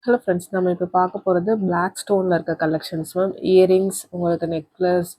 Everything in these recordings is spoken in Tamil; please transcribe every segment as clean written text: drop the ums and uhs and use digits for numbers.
ஹலோ ஃப்ரெண்ட்ஸ், நம்ம இப்போ பார்க்க போகிறது பிளாக் ஸ்டோனில் இருக்க கலெக்ஷன்ஸ் மேம். இயரிங்ஸ், உங்களுக்கு நெக்லஸ்,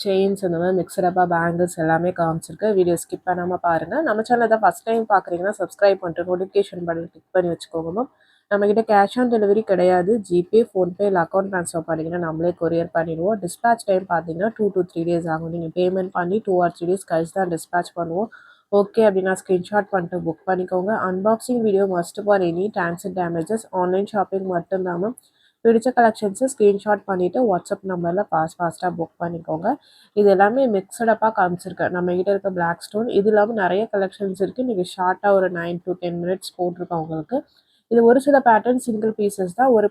செயின்ஸ், அந்த மாதிரி மிக்சடப்பாக பேங்கிள்ஸ் எல்லாமே காமிச்சிருக்கு. வீடியோ ஸ்கிப் பண்ணாமல் பாருங்கள். நம்ம சேனல் தான் ஃபஸ்ட் டைம் பார்க்குறீங்கன்னா சப்ஸ்கிரைப் பண்ணிட்டு நோட்டிஃபிகேஷன் பட்டன் கிளிக் பண்ணி வச்சுக்கோங்க மேம். நம்மக்கிட்ட கேஷ் ஆன் டெலிவரி கிடையாது. ஜிபே, ஃபோன்பே இல்லை அக்கௌண்ட் ட்ரான்ஸ்ஃபர் பண்ணிங்கன்னா நம்மளே கொரியர் பண்ணிடுவோம். டிஸ்பேச் டைம் பார்த்தீங்கன்னா 2 to 3 days ஆகும். நீங்கள் பேமெண்ட் பண்ணி 2 or 3 days கழிச்சு தான் டிஸ்பேச் பண்ணுவோம். ஓகே அப்படின்னா ஸ்க்ரீன்ஷாட் பண்ணிட்டு புக் பண்ணிக்கோங்க. Unboxing video must for any transit damages. Online shopping மட்டும் இல்லாமல் பிடிச்ச கலெக்ஷன்ஸை ஸ்க்ரீன்ஷாட் பண்ணிவிட்டு வாட்ஸ்அப் நம்பரில் ஃபாஸ்ட்டாக புக் பண்ணிக்கோங்க. இது எல்லாமே மிக்சடப்பாக காமிச்சிருக்கேன். நம்மகிட்ட இருக்க பிளாக் ஸ்டோன் இது இல்லாமல் நிறைய கலெக்ஷன்ஸ் இருக்குது. நீங்கள் ஷார்ட்டாக ஒரு 9 to 10 minutes போட்டிருக்கோம் உங்களுக்கு. இது ஒரு சில பேட்டர்ன் சிங்கிள் பீசஸ் தான், ஒரு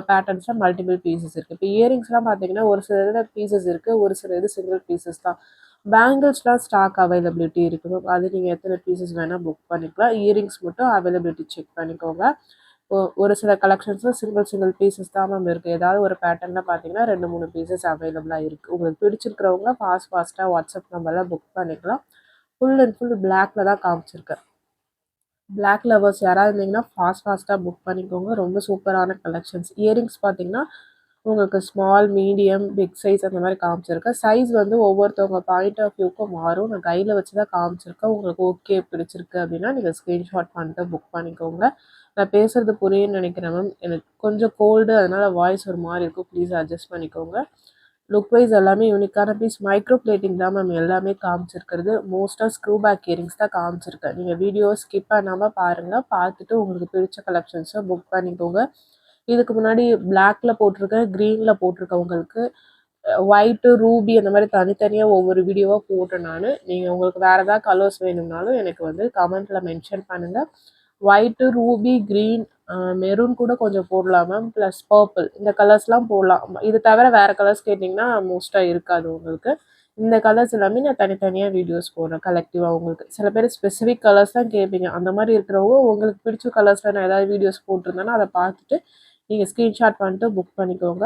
பேட்டர்ன்ஸில் மல்டிபிள் பீசஸ் இருக்குது. இப்போ இயரிங்ஸ்லாம் பார்த்தீங்கன்னா ஒரு சில இதில் பீசஸ் இருக்குது, ஒரு சில இது சிங்கிள் பீசஸ் தான். பேங்கிள்ஸ்லாம் ஸ்டாக் அவைலபிலிட்டி இருக்குது. அது நீங்கள் எத்தனை பீசஸ் வேணால் புக் பண்ணிக்கலாம். இயரிங்ஸ் மட்டும் அவைலபிலிட்டி செக் பண்ணிக்கோங்க. ஒரு சில கலெக்ஷன்ஸில் சிங்கிள் பீசஸ் தான் மேம் இருக்குது. ஏதாவது ஒரு பேட்டர்னில் பார்த்தீங்கன்னா 2-3 பீசஸ் அவைலபிளாக இருக்குது. உங்களுக்கு பிடிச்சிருக்கிறவங்க ஃபாஸ்ட்டாக வாட்ஸ்அப் நம்பரில் புக் பண்ணிக்கலாம். ஃபுல் அண்ட் ஃபுல் பிளாக்ல தான் காமிச்சிருக்கேன். பிளாக் லவர்ஸ் யாராவது இருந்தீங்கன்னா ஃபாஸ்ட்டாக புக் பண்ணிக்கோங்க. ரொம்ப சூப்பரான கலெக்ஷன்ஸ். இயரிங்ஸ் பார்த்தீங்கன்னா உங்களுக்கு ஸ்மால், மீடியம், பிக் சைஸ் அந்த மாதிரி காமிச்சிருக்கேன். சைஸ் வந்து ஒவ்வொருத்தவங்க பாயிண்ட் ஆஃப் வியூக்கும் மாறும். நான் கையில் வச்சு தான் காமிச்சிருக்கேன். உங்களுக்கு ஓகே பிடிச்சிருக்கு அப்படின்னா நீங்கள் ஸ்க்ரீன்ஷாட் பண்ணிட்டு புக் பண்ணிக்கோங்க. நான் பேசுகிறது புரியும்னு நினைக்கிறேன் மேம். எனக்கு கொஞ்சம் கோல்டு, அதனால் வாய்ஸ் ஒரு மாதிரி இருக்கும். ப்ளீஸ் அட்ஜஸ்ட் பண்ணிக்கோங்க. லுக் வைஸ் எல்லாமே யூனிக்கான பீஸ். மைக்ரோ பிளேட்டிங் தான் மேம் எல்லாமே காமிச்சிருக்கிறது. மோஸ்ட்டாக ஸ்க்ரூ பேக் இயரிங்ஸ் தான் காமிச்சிருக்கேன். நீங்கள் வீடியோ ஸ்கிப் பண்ணாமல் பாருங்கள். பார்த்துட்டு உங்களுக்கு பிடிச்ச கலெக்ஷன்ஸை புக் பண்ணிக்கோங்க. இதுக்கு முன்னாடி பிளாக்ல போட்டிருக்கேன், க்ரீனில் போட்டிருக்கேன். உங்களுக்கு ஒயிட்டு, ரூபி அந்த மாதிரி தனித்தனியாக ஒவ்வொரு வீடியோவாக போட்டேன் நான். நீங்கள் உங்களுக்கு வேறு ஏதாவது கலர்ஸ் வேணும்னாலும் எனக்கு வந்து கமெண்ட்டில் மென்ஷன் பண்ணுங்கள். ஒயிட்டு, ரூபி, க்ரீன், மெரூன் கூட கொஞ்சம் போடலாம் மேம். ப்ளஸ் பர்பிள், இந்த கலர்ஸ்லாம் போடலாம். இது தவிர வேறு கலர்ஸ் கேட்டிங்கன்னா மோஸ்ட்டாக இருக்காது உங்களுக்கு. இந்த கலர்ஸ் எல்லாமே நான் தனித்தனியாக வீடியோஸ் போடுறேன் கலெக்டிவாக உங்களுக்கு. சில பேர் ஸ்பெசிஃபிக் கலர்ஸ் தான் கேட்பீங்க. அந்த மாதிரி இருக்கிறவங்க உங்களுக்கு பிடிச்ச கலர்ஸில் நான் ஏதாவது வீடியோஸ் போட்டிருந்தேன்னா அதை பார்த்துட்டு நீங்கள் ஸ்க்ரீன்ஷாட் பண்ணிட்டு புக் பண்ணிக்கோங்க.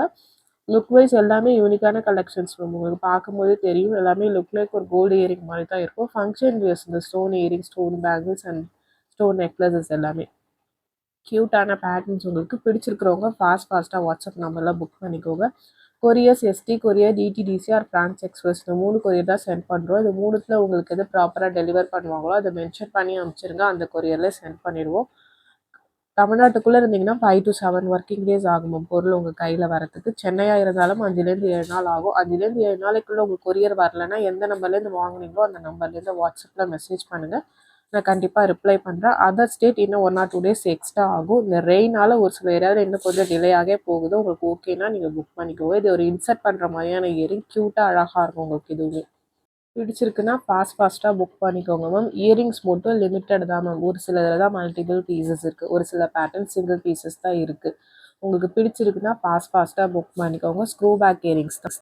லுக் வைஸ் எல்லாமே யூனிக்கான கலெக்ஷன்ஸ் மேம். உங்களுக்கு பார்க்கும்போதே தெரியும். எல்லாமே லுக் லைக் ஒரு கோல்டு இயரிங் மாதிரி தான் இருக்கும். ஃபங்க்ஷன் வியர்ஸ், இந்த stone earring, stone bangles and stone necklaces எல்லாமே க்யூட்டான பேட்டர்ன்ஸ். உங்களுக்கு பிடிச்சிருக்கிறவங்க ஃபாஸ்ட்டாக வாட்ஸ்அப் நம்பரில் புக் பண்ணிக்கோங்க. Couriers ST courier, DTDC or Franch express, இந்த 3 கொரியர் தான் சென்ட் பண்ணுறோம். இது 3த்தில் உங்களுக்கு எது ப்ராப்பராக டெலிவர் பண்ணுவாங்களோ அதை மென்ஷன் பண்ணி அனுப்பிச்சிருங்க. அந்த கொரியரில் சென்ட் பண்ணிடுவோம். தமிழ்நாட்டுக்குள்ளே இருந்தீங்கன்னா 5 to 7 ஒர்க்கிங் டேஸ் ஆகும் பொருள் உங்கள் கையில் வரத்துக்கு. சென்னையாக இருந்தாலும் 5லேருந்து 7 நாள் ஆகும். 5லேருந்து 7 நாளைக்குள்ளே உங்கள் கொரியர் வரலைன்னா எந்த நம்பர்லேருந்து வாங்குனீங்களோ அந்த நம்பர்லேருந்து வாட்ஸ்அப்பில் மெசேஜ் பண்ணுங்கள். நான் கண்டிப்பாக ரிப்ளை பண்ணுறேன். அதர் ஸ்டேட் இன்னும் 1 or 2 days எக்ஸ்ட்ரா ஆகும். இந்த ரெயினால் ஒரு சில ஏரியாவில் இன்னும் கொஞ்சம் டிலே ஆகவே போகுது. உங்களுக்கு ஓகேனா நீங்கள் புக் பண்ணிக்கோங்க. இது ஒரு இன்சர்ட் பண்ணுற மாதிரியான இயரிங், க்யூட்டாக அழகாக இருக்கும் உங்களுக்கு. இதுவுமே பிடிச்சிருக்குன்னா ஃபாஸ்ட்டாக புக் பண்ணிக்கோங்க மேம். இயரிங்ஸ் மட்டும் லிமிட்டட் தான் மேம். ஒரு சில இதில் தான் மல்டிபிள் பீசஸ் இருக்குது. ஒரு சில பேட்டர்ன் சிங்கிள் பீசஸ் தான் இருக்குது. உங்களுக்கு பிடிச்சிருக்குன்னா ஃபாஸ்ட்டாக புக் பண்ணிக்கோங்க. ஸ்க்ரூ பேக் இயரிங்ஸ் தான்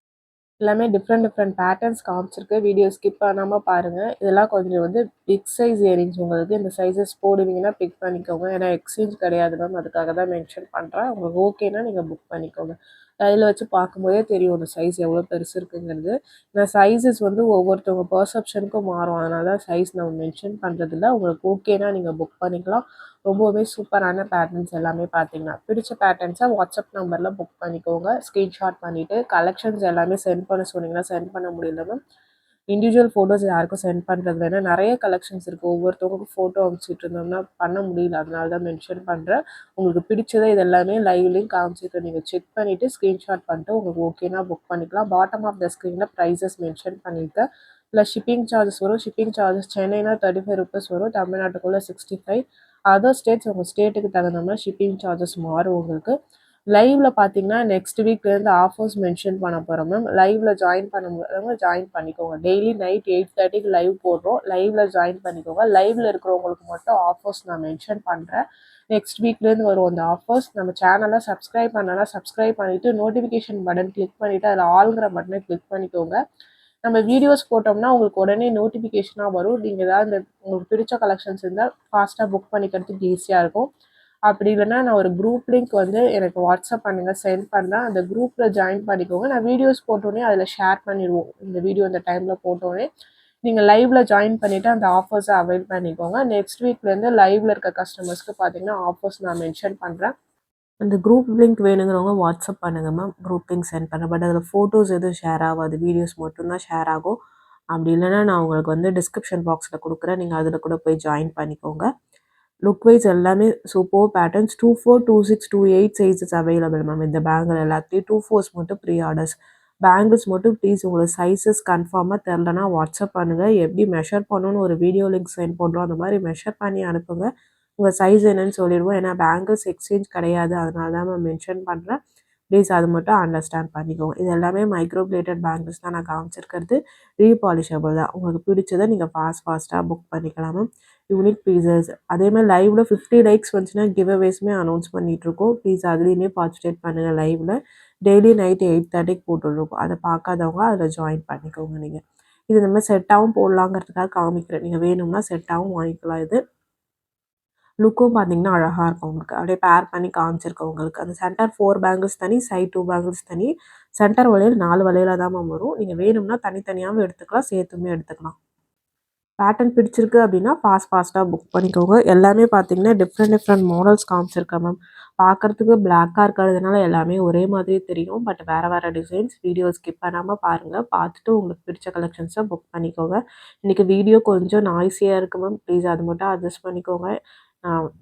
எல்லாமே டிஃப்ரெண்ட் பேட்டர்ன்ஸ் காமிச்சிருக்கு. வீடியோ ஸ்கிப் பண்ணாமல் பாருங்கள். இதெல்லாம் கொஞ்சம் வந்து பிக் சைஸ் இயரிங்ஸ். உங்களுக்கு இந்த சைஸஸ் போடுவீங்கன்னா பிக் பண்ணிக்கோங்க. ஏன்னா எக்ஸ்சேஞ்ச் கிடையாது மேம். அதுக்காக தான் மென்ஷன் பண்ணுறேன். உங்களுக்கு ஓகேனா நீங்கள் புக் பண்ணிக்கோங்க. கையில் வச்சு பார்க்கும்போதே தெரியும் அந்த சைஸ் எவ்வளோ பெருசு இருக்குங்கிறது. இந்த சைஸஸ் வந்து ஒவ்வொருத்தவங்க பர்செப்ஷனுக்கும் மாறும். அதனால தான் சைஸ் நம்ம மென்ஷன் பண்ணுறதில்ல. உங்களுக்கு ஓகேனா நீங்கள் புக் பண்ணிக்கலாம். ரொம்பவே சூப்பரான பேட்டர்ன்ஸ் எல்லாமே பார்த்தீங்கன்னா பிடிச்ச பேட்டர்ன்ஸை வாட்ஸ்அப் நம்பரில் புக் பண்ணிக்கோங்க. ஸ்க்ரீன்ஷாட் பண்ணிவிட்டு கலெக்ஷன்ஸ் எல்லாமே சென்ட் பண்ண சொன்னீங்கன்னா சென்ட் பண்ண முடியல மேம். இண்டிவிஜுவல் ஃபோட்டோஸ் யாருக்கும் சென்ட் பண்ணுறது வேணால். நிறைய கலெக்ஷன்ஸ் இருக்குது. ஒவ்வொருத்தவங்களுக்கும் ஃபோட்டோ அனுப்பிச்சிட்டு இருந்தோம்னா பண்ண முடியல. அதனால தான் மென்ஷன் பண்ணுறேன். உங்களுக்கு பிடிச்சதை இது எல்லாமே லைவ்லேயும் காமிச்சிட்டு நீங்கள் செக் பண்ணிவிட்டு ஸ்க்ரீன்ஷாட் பண்ணிட்டு உங்களுக்கு ஓகேனா புக் பண்ணிக்கலாம். பாட்டம் ஆஃப் த ஸ்க்ரீனில் ப்ரைஸஸ் மென்ஷன் பண்ணியிருக்கேன். ப்ளஸ் ஷிப்பிங் சார்ஜஸ் வரும். ஷிப்பிங் சார்ஜஸ் சென்னைனா 35 rupees வரும். தமிழ்நாட்டுக்குள்ளே 65. அதர் ஸ்டேட்ஸ் உங்கள் ஸ்டேட்டுக்கு தகுந்த மாதிரி ஷிப்பிங் சார்ஜஸ் மாறும் உங்களுக்கு. லைவ்ல பார்த்தீங்கன்னா நெக்ஸ்ட் வீக்லேருந்து ஆஃபர்ஸ் மென்ஷன் பண்ண போகிறோம் மேம். லைவ்ல ஜாயின் பண்ண முடியாதவங்க ஜாயின் பண்ணிக்கோங்க. டெய்லி நைட் 8:30க்கு லைவ் போடுறோம். லைவ்ல ஜாயின் பண்ணிக்கோங்க. லைவ்ல இருக்கிறவங்களுக்கு மட்டும் ஆஃபர்ஸ் நான் மென்ஷன் பண்ணுறேன். நெக்ஸ்ட் வீக்லேருந்து வரும் அந்த ஆஃபர்ஸ். நம்ம சேனலை சப்ஸ்கிரைப் பண்ணனா சப்ஸ்கிரைப் பண்ணிவிட்டு நோட்டிஃபிகேஷன் பட்டன் கிளிக் பண்ணிவிட்டு அதில் ஆளுங்கிற பட்டனை கிளிக் பண்ணிக்கோங்க. நம்ம வீடியோஸ் போட்டோம்னா உங்களுக்கு உடனே நோட்டிஃபிகேஷனாக வரும். நீங்கள் ஏதாவது இந்த உங்களுக்கு பிடிச்ச கலெக்ஷன்ஸ் இருந்தால் ஃபாஸ்ட்டாக புக் பண்ணிக்கிறதுக்கு ஈஸியாக இருக்கும். அப்படி இல்லைன்னா நான் ஒரு குரூப் லிங்க் வந்து எனக்கு வாட்ஸ்அப் பண்ணுங்கள், சென்ட் பண்ணுறேன். அந்த குரூப்பில் ஜாயின் பண்ணிக்கோங்க. நான் வீடியோஸ் போட்டோன்னே அதில் ஷேர் பண்ணிடுவோம். இந்த வீடியோ இந்த டைமில் போட்டோன்னே நீங்கள் லைவ்ல ஜாயின் பண்ணிவிட்டு அந்த ஆஃபர்ஸை அவைல் பண்ணிக்கோங்க. நெக்ஸ்ட் வீக்லேருந்து லைவ்ல இருக்க கஸ்டமர்ஸ்க்கு பார்த்தீங்கன்னா ஆஃபர்ஸ் நான் மென்ஷன் பண்ணுறேன். அந்த குரூப் லிங்க் வேணுங்கிறவங்க வாட்ஸ்அப் பண்ணுங்க மேம். குரூப் லிங்க் சென்ட் பண்ணுறேன். பட் அதில் ஃபோட்டோஸ் எதுவும் ஷேர் ஆகாது, வீடியோஸ் மட்டும்தான் ஷேர் ஆகும். அப்படி இல்லைன்னா நான் உங்களுக்கு வந்து டிஸ்கிரிப்ஷன் பாக்ஸில் கொடுக்குறேன், நீங்கள் அதில் கூட போய் ஜாயின் பண்ணிக்கோங்க. லுக் வைஸ் எல்லாமே super patterns. 24, 26, 28 sizes available ma'am. இந்த பேங்கிள் எல்லாத்துலேயும் 24s மட்டும் ப்ரீ ஆர்டர்ஸ். பேங்கிள்ஸ் மட்டும் ப்ளீஸ் உங்களுக்கு சைஸஸ் கன்ஃபார்மாக தெரிலனா வாட்ஸ்அப் பண்ணுங்கள். எப்படி மெஷர் பண்ணணும்னு ஒரு வீடியோ லிங்க் சென்ட் பண்ணுறோம், அந்த மாதிரி மெஷர் பண்ணி அனுப்புங்க. உங்கள் சைஸ் என்னன்னு சொல்லிடுவோம். ஏன்னா பேங்கிள்ஸ் எக்ஸ்சேஞ்ச் கிடையாது, அதனால தான் நான் மென்ஷன் பண்ணுறேன். ப்ளீஸ் அது மட்டும் அண்டர்ஸ்டாண்ட் பண்ணிக்கோங்க. இது எல்லாமே மைக்ரோ பிளேட்டட் பேங்கிள்ஸ் தான் நான் காமிச்சிருக்கிறது. ரீபாலிஷபிள் தான். உங்களுக்கு பிடிச்சதை நீங்கள் ஃபாஸ்ட்டாக புக் பண்ணிக்கலாம் மேம். Unique pieces. அதேமாதிரி லைவ்ல 50 லைக்ஸ் வந்துச்சுன்னா கிவ் அவேஸ்மே அனௌன்ஸ் பண்ணிகிட்ருக்கோம். ப்ளீஸ் அதுலேயுமே பார்ட்டிசிபேட் பண்ணுங்கள். லைவில் டெய்லி நைட் 8:30க்கு போட்டுருக்கோம். அதை பார்க்காதவங்க அதில் ஜாயின் பண்ணிக்கோங்க. நீங்கள் இது இந்த மாதிரி செட்டாகவும் போடலாங்கிறதுக்காக காமிக்கிறேன். நீங்கள் வேணும்னா செட்டாகவும் வாங்கிக்கலாம். இது லுக்கும் பார்த்தீங்கன்னா அழகாக இருக்கும் உங்களுக்கு. அப்படியே பேர் பண்ணி காமிச்சிருக்கோம் உங்களுக்கு. அந்த சென்டர் 4 பேங்கிள்ஸ் தனி, சைட் 2 பேங்கிள்ஸ் தனி. சென்டர் வளையல் 4 வளையலாக தான் மேம் வரும். நீங்கள் வேணும்னா தனித்தனியாகவும் எடுத்துக்கலாம், சேர்த்துமே எடுத்துக்கலாம். பேட்டர்ன் பிடிச்சிருக்கு அப்படின்னா ஃபாஸ்ட்டாக புக் பண்ணிக்கோங்க. எல்லாமே பார்த்தீங்கன்னா டிஃப்ரெண்ட் மாடல்ஸ் காமிச்சிருக்கேன் மேம். பார்க்குறதுக்கு பிளாக்காக இருக்கிறதுனால எல்லாமே ஒரே மாதிரி தெரியும். பட் வேறு டிசைன்ஸ். வீடியோ ஸ்கிப் பண்ணாமல் பாருங்கள். பார்த்துட்டு உங்களுக்கு பிடிச்ச கலெக்ஷன்ஸை புக் பண்ணிக்கோங்க. இன்றைக்கி வீடியோ கொஞ்சம் நாய்ஸியாக இருக்குது மேம். ப்ளீஸ் அது மட்டும் அட்ஜஸ்ட் பண்ணிக்கோங்க.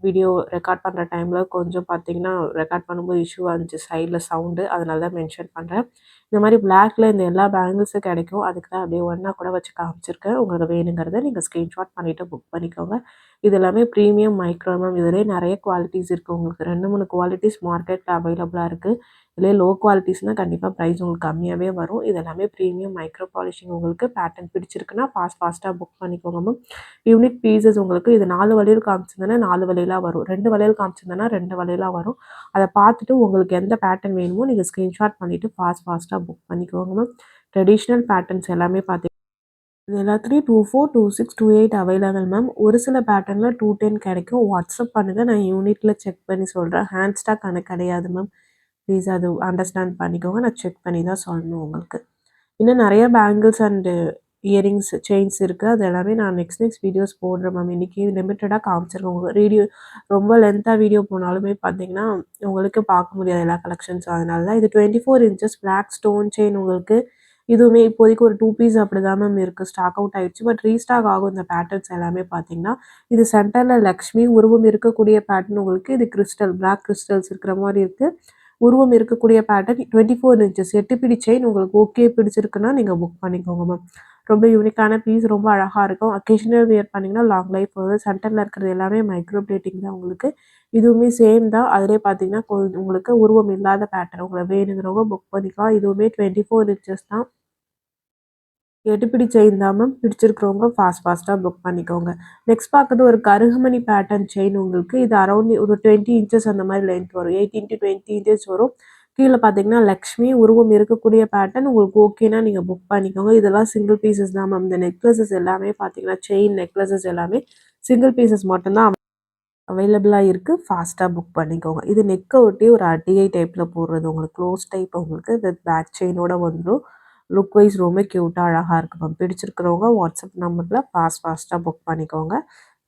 வீடியோ ரெக்கார்ட் பண்ணுற டைமில் கொஞ்சம் பார்த்தீங்கன்னா ரெக்கார்ட் பண்ணும்போது இஷ்யூ இருந்துச்சு, சைடில் சவுண்டு. அதனால தான் மென்ஷன் பண்ணுறேன். இந்த மாதிரி பிளாக்ல இந்த எல்லா பேங்கிள்ஸும் கிடைக்கும். அதுக்கு தான் அப்படியே ஒன்றா கூட வச்சு காமிச்சிருக்கேன். உங்களுக்கு வேணுங்கிறத நீங்கள் ஸ்க்ரீன்ஷாட் பண்ணிவிட்டு புக் பண்ணிக்கோங்க. இது எல்லாமே ப்ரீமியம் மைக்ரோ மேம். இதிலே நிறைய குவாலிட்டிஸ் இருக்குது. உங்களுக்கு 2-3 குவாலிட்டிஸ் மார்க்கெட்டில் அவைலபிளாக இருக்குது. இதிலே லோ குவாலிட்டிஸ்னால் கண்டிப்பாக ப்ரைஸ் உங்களுக்கு கம்மியாகவே வரும். இது எல்லாமே ப்ரீமியம் மைக்ரோ பாலிஷிங். உங்களுக்கு பேட்டர்ன் பிடிச்சிருக்குன்னா ஃபாஸ்ட்டாக புக் பண்ணிக்கோங்க மேம். Unique pieces. உங்களுக்கு இது 4 வளையல் காமிச்சிருந்தேன்னா 4 வளையலாக வரும், 2 வளையல் காமிச்சிருந்தேன்னா 2 வளையலாக வரும். அதை பார்த்துட்டு உங்களுக்கு எந்த பேட்டர்ன் வேணுமோ நீங்கள் ஸ்க்ரீன்ஷாட் பண்ணிவிட்டு ஃபாஸ்ட்டாக புக் பண்ணிக்கோங்க மேம். ட்ரெடிஷ்னல் பேட்டர்ன்ஸ் எல்லாமே பார்த்தீங்கன்னா இது எல்லாத்துலேயும் 24, 26, 28 அவைலபிள் மேம். ஒரு சில பேட்டர்னில் 210 கிடைக்கும். வாட்ஸ்அப் பண்ணுங்கள், நான் யூனிட்டில் செக் பண்ணி சொல்கிறேன். ஹேண்ட் ஸ்டாக் கணக்கு கிடையாது மேம். ப்ளீஸ் அது அண்டர்ஸ்டாண்ட் பண்ணிக்கோங்க. நான் செக் பண்ணி தான் சொல்லணும் உங்களுக்கு. இன்னும் நிறைய பேங்கிள்ஸ் அண்டு இயரிங்ஸ், செயின்ஸ் இருக்குது. அது எல்லாமே நான் நெக்ஸ்ட் வீடியோஸ் போடுறேன் மேம். இன்றைக்கி லிமிட்டடாக காமிச்சிருக்கேன். உங்களுக்கு வீடியோ ரொம்ப லென்த்தாக வீடியோ போனாலுமே பார்த்தீங்கன்னா உங்களுக்கு பார்க்க முடியாது எல்லா கலெக்ஷன்ஸும். அதனால தான் இது 24 இன்ச்சஸ் பிளாக் ஸ்டோன் செயின். உங்களுக்கு இதுவுமே இப்போதைக்கு ஒரு 2 பீஸ் அப்படி தான் மேம் இருக்குது. ஸ்டாக் அவுட் ஆகிடுச்சு. பட் ரீஸ்டாக் ஆகும் இந்த பேட்டர்ன்ஸ் எல்லாமே பார்த்தீங்கன்னா. இது சென்டரில் லக்ஷ்மி உருவம் இருக்கக்கூடிய பேட்டர்ன். உங்களுக்கு இது கிறிஸ்டல், பிளாக் கிறிஸ்டல்ஸ் இருக்கிற மாதிரி இருக்குது. உருவம் இருக்கக்கூடிய பேட்டர்ன் 24 இன்ச்சஸ் 8 பிடி செயின். உங்களுக்கு ஓகே பிடிச்சிருக்குன்னா நீங்கள் புக் பண்ணிக்கோங்க மேம். ரொம்ப யூனிக்கான பீஸ், ரொம்ப அழகாக இருக்கும். அக்கேஷனல் வியர் பண்ணிங்கன்னா லாங் லைஃப் வரும். சென்டரில் இருக்கிறது எல்லாமே மைக்ரோ பிளேட்டிங் தான் உங்களுக்கு. இதுவுமே சேம் தான். அதிலே பார்த்தீங்கன்னா உங்களுக்கு உருவம் இல்லாத பேட்டர்ன். உங்களை வேணுங்கிறவங்க புக் பண்ணிக்கலாம். இதுவுமே 24 இன்ச்சஸ் தான். 8 பிடி செயின் தான் மேம். பிடிச்சிருக்கிறவங்க ஃபாஸ்ட்டாக புக் பண்ணிக்கோங்க. நெக்ஸ்ட் பார்க்குறது ஒரு கருகமணி பேட்டர்ன் செயின். உங்களுக்கு இது அரௌண்ட் ஒரு 20 இன்ச்சஸ் அந்த மாதிரி லென்த் வரும். 18 to 20 இன்ச்சஸ் வரும். கீழே பார்த்தீங்கன்னா லக்ஷ்மி உருவம் இருக்கக்கூடிய பேட்டர்ன். உங்களுக்கு ஓகேனா நீங்கள் புக் பண்ணிக்கோங்க. இதெல்லாம் சிங்கிள் பீசஸ் தான் மேம். இந்த நெக்லஸஸ் எல்லாமே பார்த்தீங்கன்னா செயின் நெக்லஸஸ் எல்லாமே சிங்கிள் பீசஸ் மட்டும்தான் அவைலபிளாக இருக்குது. ஃபாஸ்ட்டாக புக் பண்ணிக்கோங்க. இது நெக்கை ஒட்டி ஒரு அட்டிகை டைப்பில் போடுறது. உங்களுக்கு க்ளோஸ் டைப் உங்களுக்கு வித் பேக் செயினோட வந்துடும். லுக் வைஸ் ரொம்ப க்யூட்டாக அழகாக இருக்குது மேம். பிடிச்சிருக்கிறவங்க வாட்ஸ்அப் நம்பரில் ஃபாஸ்ட்டாக புக் பண்ணிக்கோங்க.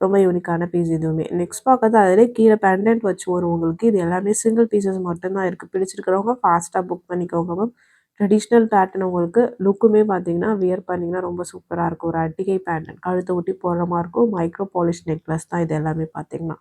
ரொம்ப யூனிக்கான பீஸ் இதுவுமே. நெக்ஸ்ட் பார்க்கறது அதிலே கீழே பெண்டன்ட் வச்சு வரும் உங்களுக்கு. இது எல்லாமே சிங்கிள் பீசஸ் மட்டும்தான் இருக்குது. பிடிச்சிருக்கிறவங்க ஃபாஸ்ட்டாக புக் பண்ணிக்கோங்க மேம். Traditional pattern. உங்களுக்கு லுக்குமே பார்த்தீங்கன்னா வியர் பண்ணிங்கன்னா ரொம்ப சூப்பராக இருக்கும். ஒரு அட்டிகை பேட்டர்ன் கழுத்தை ஒட்டி போடுற மாதிரி இருக்கும். மைக்ரோ பாலிஷ் நெக்லஸ் தான் இது எல்லாமே பார்த்தீங்கன்னா.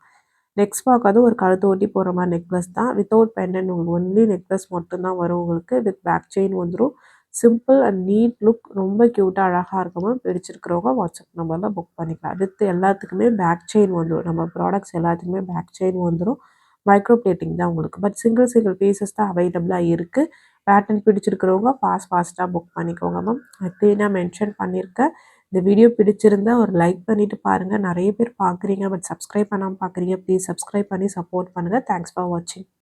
நெக்ஸ்ட் பார்க்கறது ஒரு கழுத்தை ஒட்டி போடுற மாதிரி நெக்லஸ் தான். Without pendant. உங்களுக்கு ஒன்லி நெக்லஸ் மட்டும்தான் வரும் உங்களுக்கு. வித் பேக் செயின் வந்துடும். Simple and NEET look. ரொம்ப க்யூட்டாக அழகாக இருக்குமா. பிடிச்சிருக்கிறவங்க வாட்ஸ்அப் நம்பரில் புக் பண்ணிக்கலாம். அடுத்து எல்லாத்துக்குமே பேக் செயின் வந்துடும். நம்ம ப்ராடக்ட்ஸ் எல்லாத்துக்குமே பேக் செயின் வந்துடும். மைக்ரோ பிளேட்டிங் தான் உங்களுக்கு. பட் சிங்கிள் பீசஸ் தான் அவைலபிளாக இருக்குது. பேட்டர்ன் பிடிச்சிருக்கிறவங்க ஃபாஸ்ட்டாக புக் பண்ணிக்கோங்க மேம். க்ளீனாக மென்ஷன் பண்ணியிருக்கேன். இந்த வீடியோ பிடிச்சிருந்தா ஒரு லைக் பண்ணிவிட்டு பாருங்கள். நிறைய பேர் பார்க்குறீங்க பட் சப்ஸ்கிரைப் பண்ணாமல் பார்க்குறீங்க. ப்ளீஸ் சப்ஸ்கிரைப் பண்ணி சப்போர்ட் பண்ணுங்கள். தேங்க்ஸ் ஃபார் வாட்சிங்.